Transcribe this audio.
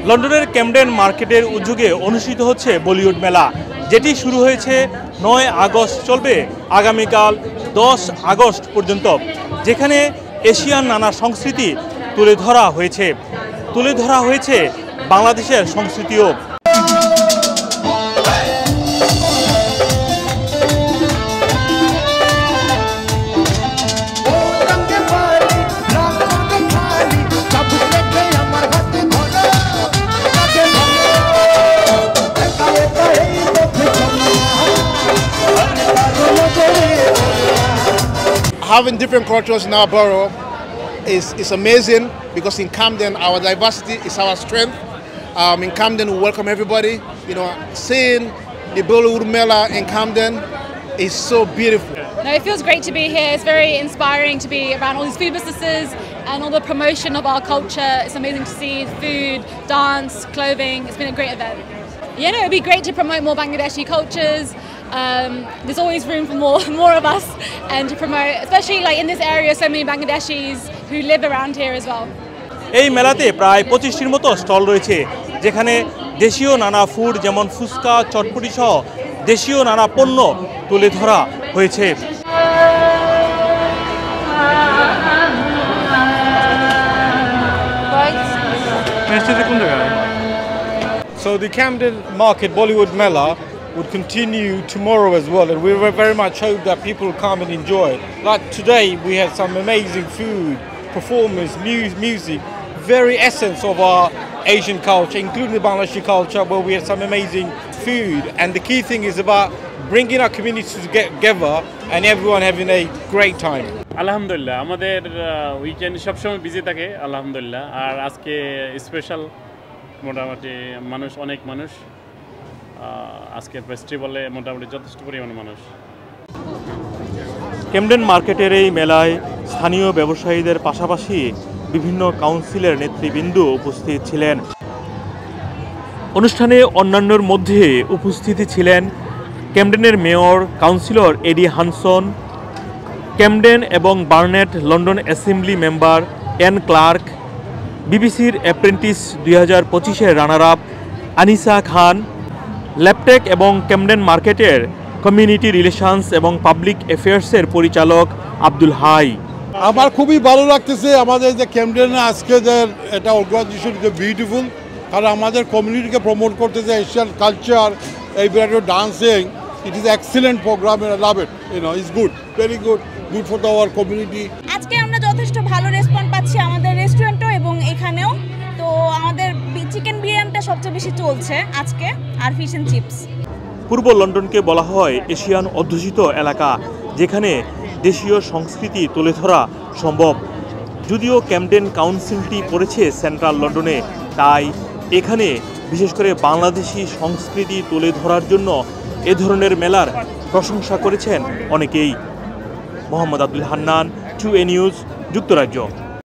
লন্ডনের ক্যামডেন মার্কেটের উদ্যোগে অনুষ্ঠিত হচ্ছে বলিউড মেলা, যেটি শুরু হয়েছে 9 আগস্ট, চলবে আগামীকাল 10 আগস্ট পর্যন্ত, যেখানে এশিয়ান নানা সংস্কৃতি তুলে ধরা হয়েছে বাংলাদেশের সংস্কৃতিও। Having different cultures in our borough is amazing, because in Camden our diversity is our strength. In Camden we welcome everybody. You know, seeing the Bollywood Mela in Camden is so beautiful. No, it feels great to be here. It's very inspiring to be around all these food businesses and all the promotion of our culture. It's amazing to see food, dance, clothing. It's been a great event. Yeah, no, it'd be great to promote more Bangladeshi cultures. There's always room for more of us, and to promote, especially like in this area, so many Bangladeshis who live around here as well. এই মেলাতে প্রায় 25টির মতো stall রয়েছে, যেখানে দেশীয় নানা food যেমন ফুচকা, চটপটি সহ দেশীয় নানা পণ্য তুলে ধরা হয়েছে। So the Camden Market Bollywood Mela would continue tomorrow as well, and we very much hope that people come and enjoy it. Like today, we had some amazing food, performance, music, very essence of our Asian culture, including the Bangladeshi culture, where we had some amazing food. And the key thing is about bringing our communities together and everyone having a great time. আলহামদুলিল্লাহ, আমাদের weekend সবসময় busy থাকে আলহামদুলিল্লাহ, আর আজকে special, মোটামুটি অনেক মানুষ আজকের ফেস্টিভ্যালে মোটামুটি যথেষ্ট পরিমাণ মানুষ। ক্যামডেন মার্কেটের এই মেলায় স্থানীয় ব্যবসায়ীদের পাশাপাশি বিভিন্ন কাউন্সিলের নেতৃবৃন্দ উপস্থিত ছিলেন। অনুষ্ঠানে অন্যান্যর মধ্যে উপস্থিত ছিলেন ক্যামডেনের mayor, councillor Eddie Hanson, Camden এবং Barnet London assembly member Anne Clark, বিবিসির অ্যাপ্রেন্টিস 2025-এর runner up Anisa Khan, Laptech এবং ক্যামডেন মার্কেটের কমিউনিটি রিলেশনস এবং পাবলিক অ্যাফেয়ার্সের পরিচালক আব্দুল হাই। আমার খুবই ভালো লাগতেছে আমাদের যে ক্যামডেনে আজকে যে এটা অর্গানাইজেশন বিউটিফুল, কারণ আমাদের কমিউনিটিকে প্রমোট করতেছে এশিয়ান কালচার, এই ব্যাপারে dancing. It is excellent programme, I love it, it's good, very good for our community. আজকে আমরা যথেষ্ট ভালো রেসপন্স পাচ্ছি আমাদের রেস্টুরেন্টও এবং এখানেও। তো আমাদের চিকেন বিরিয়ানিটা সবচেয়ে বেশি চলছে আজকে, আর ফিশ এন্ড চিপস। পূর্ব লন্ডনকে বলা হয় এশিয়ান অধ্যুষিত এলাকা, যেখানে দেশীয় সংস্কৃতি তুলে ধরা সম্ভব। যদিও ক্যামডেন কাউন্সিলটি পড়েছে সেন্ট্রাল লন্ডনে, তাই এখানে বিশেষ করে বাংলাদেশি সংস্কৃতি তুলে ধরার জন্য এ ধরনের মেলার প্রশংসা করেছেন অনেকেই। মোহাম্মদ আব্দুল হান্নান, 2A নিউজ, যুক্তরাজ্য।